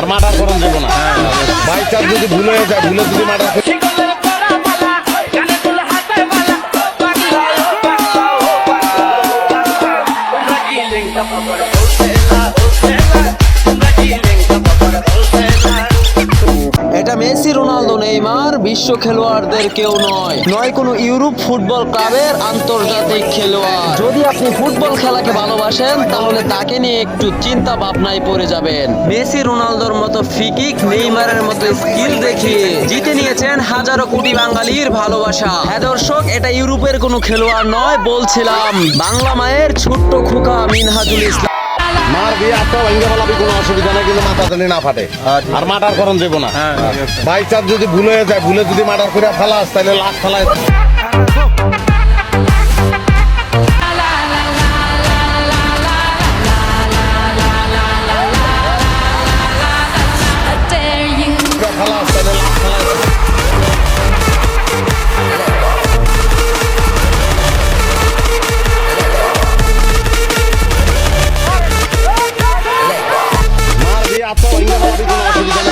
আর murder করণ দেবো না। By chance যদি ভুল হয়ে যায়, ভুলে যদি মার্ডার এটা মেসি, রোনালদো, নেইমার বিশ্ব খেলোয়াড়দের কেউ নয়, নয় কোনো ইউরোপ ফুটবল ক্লাবের আন্তর্জাতিক খেলোয়াড়। যদি আপনি ফুটবল খেলাকে ভালোবাসেন তাহলে তাকে নিয়ে একটু চিন্তা ভাবনায় পড়ে যাবেন। মেসি, রোনালদোর মতো ফ্রিকিক, নেইমারের মতো স্কিল দেখিয়ে জিতে নিয়েছেন হাজারো কোটি বাঙালির ভালোবাসা। হ্যাঁ দর্শক, এটা ইউরোপের কোনো খেলোয়াড় নয়, বলছিলাম বাংলা মায়ের ছোট্ট খোকা মিনহাজুল ইসলাম। মার বিয়ে আটটা ভেঙে ফেলাবি, কোনো অসুবিধা নেই, কিন্তু মাথা জানি না ফাটে। আর মার্ডার করণ দেবো না। বাই চান্স যদি ভুল হয়ে যায়, ভুলে যদি মার্ডার করে ফেলাস, তাহলে লাখ ফেলায়। ফেলাস, তাহলে লাখ ফেলায়। মার বিয়ে আটটা ভেঙে ফেলাবি, কোনো অসুবিধা নেই।